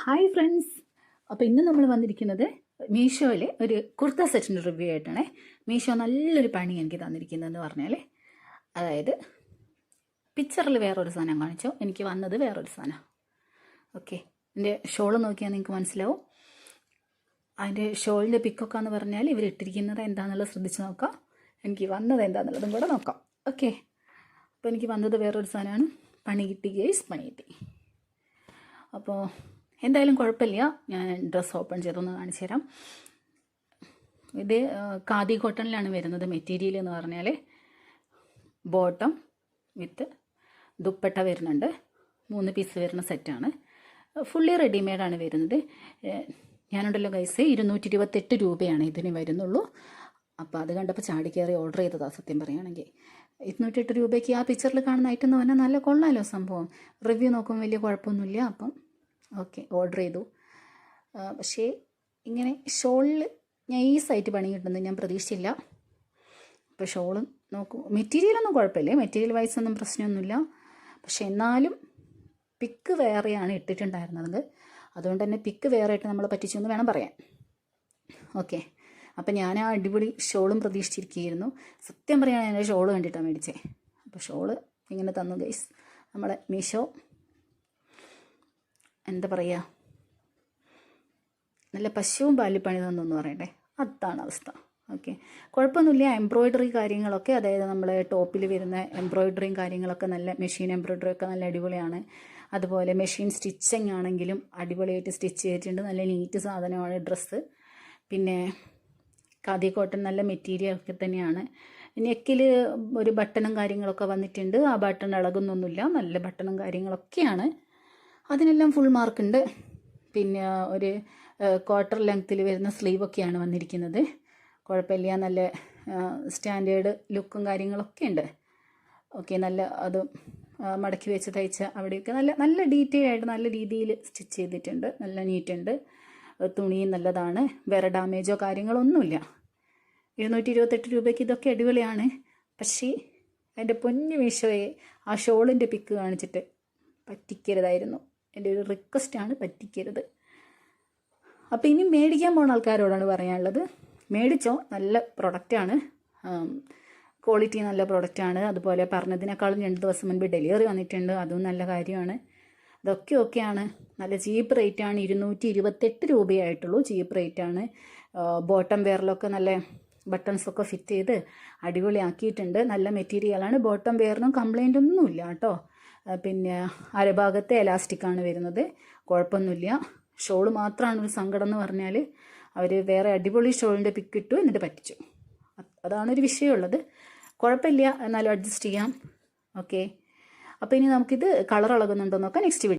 Hi friends. അപ്പോൾ ഇന്ന് നമ്മൾ വന്നിരിക്കുന്നത് മീഷോയിലെ ഒരു കുർത്ത സെറ്റിൻ്റെ റിവ്യൂ ആയിട്ടാണ്. മീഷോ നല്ലൊരു പണി എനിക്ക് തന്നിരിക്കുന്നതെന്ന് പറഞ്ഞാൽ, അതായത് പിക്ചറിൽ വേറൊരു സാധനം കാണിച്ചോ, എനിക്ക് വന്നത് വേറൊരു സാധനം. ഓക്കെ, എൻ്റെ ഷോൾ നോക്കിയാൽ നിങ്ങൾക്ക് മനസ്സിലാവും. അതിൻ്റെ ഷോളിൻ്റെ പിക്കൊക്കെ എന്ന് പറഞ്ഞാൽ ഇവരിട്ടിരിക്കുന്നത് എന്താണെന്നുള്ളത് ശ്രദ്ധിച്ച് നോക്കാം. എനിക്ക് വന്നത് എന്താണെന്നുള്ളതും കൂടെ നോക്കാം. ഓക്കെ, അപ്പോൾ എനിക്ക് വന്നത് വേറൊരു സാധനമാണ്. പണി കിട്ടി ഗേസ്, പണി കിട്ടി. അപ്പോൾ എന്തായാലും കുഴപ്പമില്ല, ഞാൻ ഡ്രസ്സ് ഓപ്പൺ ചെയ്തൊന്ന് കാണിച്ചു തരാം. ഇത് ഖാദി കോട്ടണിലാണ് വരുന്നത്. മെറ്റീരിയൽ എന്ന് പറഞ്ഞാൽ ബോട്ടം വിത്ത് ദുപ്പട്ട വരുന്നുണ്ട്. 3 പീസ് വരുന്ന സെറ്റാണ്. ഫുള്ളി റെഡിമെയ്ഡാണ് വരുന്നത്. ഞാനുണ്ടല്ലോ ഗൈസ്, 228 രൂപയാണ് ഇതിന് വരുന്നുള്ളൂ. അപ്പോൾ അത് കണ്ടപ്പോൾ ചാടി കയറി ഓർഡർ ചെയ്തതാണ്. സത്യം പറയുകയാണെങ്കിൽ 208 രൂപയ്ക്ക് ആ പിക്ചറിൽ കാണുന്ന ഐറ്റം എന്ന് പറഞ്ഞാൽ നല്ല കൊള്ളാമല്ലോ സംഭവം. റിവ്യൂ നോക്കുമ്പോൾ വലിയ കുഴപ്പമൊന്നുമില്ല. അപ്പം ഓക്കെ, ഓർഡർ ചെയ്തു. പക്ഷേ ഇങ്ങനെ ഷോളിൽ നൈസായിട്ട് പണി കിട്ടുന്നത് ഞാൻ പ്രതീക്ഷിച്ചില്ല. അപ്പോൾ ഷോളും നോക്കൂ, മെറ്റീരിയലൊന്നും കുഴപ്പമില്ല, മെറ്റീരിയൽ വൈസ് ഒന്നും പ്രശ്നമൊന്നുമില്ല. പക്ഷെ എന്നാലും പിക്ക് വേറെയാണ് ഇട്ടിട്ടുണ്ടായിരുന്നത്. അതുകൊണ്ട് തന്നെ പിക്ക് വേറെ ആയിട്ട് നമ്മളെ പറ്റിച്ചു എന്ന് വേണം പറയാൻ. ഓക്കെ, അപ്പം ഞാൻ ആ അടിപൊളി ഷോളും പ്രതീക്ഷിച്ചിരിക്കുകയായിരുന്നു. സത്യം പറയുകയാണ്, ഞാൻ ഷോള് കണ്ടിട്ടാണ് മേടിച്ചേ. അപ്പോൾ ഷോള് ഇങ്ങനെ തന്നു ഗൈസ്. നമ്മളെ മീഷോ എന്താ പറയുക, നല്ല പശുവും പാലിപ്പണി തന്നെന്ന് പറയട്ടെ, അതാണ് അവസ്ഥ. ഓക്കെ, കുഴപ്പമൊന്നുമില്ല. എംബ്രോയ്ഡറി കാര്യങ്ങളൊക്കെ, അതായത് നമ്മൾ ടോപ്പിൽ വരുന്ന എംബ്രോയ്ഡറിയും കാര്യങ്ങളൊക്കെ നല്ല മെഷീൻ എംബ്രോയ്ഡറി ഒക്കെ നല്ല അടിപൊളിയാണ്. അതുപോലെ മെഷീൻ സ്റ്റിച്ചിങ് ആണെങ്കിലും അടിപൊളിയായിട്ട് സ്റ്റിച്ച് ചെയ്തിട്ടുണ്ട്. നല്ല നീറ്റ് സാധനമാണ് ഡ്രസ്സ്. പിന്നെ ഖാദി കോട്ടൺ നല്ല മെറ്റീരിയൽ ഒക്കെ തന്നെയാണ്. നെക്കിൽ ഒരു ബട്ടണും കാര്യങ്ങളൊക്കെ വന്നിട്ടുണ്ട്. ആ ബട്ടൺ ഇളകുന്നൊന്നുമില്ല, നല്ല ബട്ടണും കാര്യങ്ങളൊക്കെയാണ്. അതിനെല്ലാം ഫുൾ മാർക്കുണ്ട്. പിന്നെ ഒരു ക്വാർട്ടർ ലെങ്ത്തിൽ വരുന്ന സ്ലീവൊക്കെയാണ് വന്നിരിക്കുന്നത്. കുഴപ്പമില്ല, നല്ല സ്റ്റാൻഡേർഡ് ലുക്കും കാര്യങ്ങളൊക്കെ ഉണ്ട്. ഓക്കെ, നല്ല അത് മടക്കി വെച്ച് തയ്ച്ച അവിടെയൊക്കെ നല്ല നല്ല ഡീറ്റെയിൽ ആയിട്ട് നല്ല രീതിയിൽ സ്റ്റിച്ച് ചെയ്തിട്ടുണ്ട്. നല്ല നീറ്റുണ്ട്. തുണിയും നല്ലതാണ്. വേറെ ഡാമേജോ കാര്യങ്ങളൊന്നുമില്ല. 228 രൂപയ്ക്ക് ഇതൊക്കെ അടിപൊളിയാണ്. പക്ഷേ എൻ്റെ പൊന്നു മീഷോയെ ആ ഷോളിൻ്റെ പിക്ക് കാണിച്ചിട്ട് പറ്റിക്കരുതായിരുന്നു. എൻ്റെ ഒരു റിക്വസ്റ്റാണ്, പറ്റിക്കരുത്. അപ്പോൾ ഇനി മേടിക്കാൻ പോകുന്ന ആൾക്കാരോടാണ് പറയാനുള്ളത്, മേടിച്ചോ, നല്ല പ്രൊഡക്റ്റാണ്, ക്വാളിറ്റി നല്ല പ്രൊഡക്റ്റാണ്. അതുപോലെ പറഞ്ഞതിനേക്കാളും 2 ദിവസം മുൻപ് ഡെലിവറി വന്നിട്ടുണ്ട്, അതും നല്ല കാര്യമാണ്. ഇതൊക്കെ ഓക്കെയാണ്. നല്ല ചീപ്പ് റേറ്റാണ്. 228 രൂപയായിട്ടുള്ളൂ, ചീപ്പ് റേറ്റാണ്. ബോട്ടം വെയറിലൊക്കെ നല്ല ബട്ടൺസൊക്കെ ഫിറ്റ് ചെയ്ത് അടിപൊളിയാക്കിയിട്ടുണ്ട്. നല്ല മെറ്റീരിയലാണ്. ബോട്ടം വെയറിനും കംപ്ലൈൻ്റ് ഒന്നുമില്ല കേട്ടോ. പിന്നെ അരഭാഗത്തെ എലാസ്റ്റിക്കാണ് വരുന്നത്, കുഴപ്പമൊന്നുമില്ല. ഷോള് മാത്രമാണ് ഒരു സങ്കടം എന്ന് പറഞ്ഞാൽ, അവർ വേറെ അടിപൊളി ഷോളിൻ്റെ പിക്ക് ഇട്ടു, എന്നിട്ട് പറ്റിച്ചു. അതാണൊരു വിഷയമുള്ളത്. കുഴപ്പമില്ല, എന്നാലും അഡ്ജസ്റ്റ് ചെയ്യാം. ഓക്കെ, അപ്പോൾ ഇനി നമുക്കിത് കളർ ഇളകുന്നുണ്ടോ നോക്കാം നെക്സ്റ്റ് വീഡിയോ.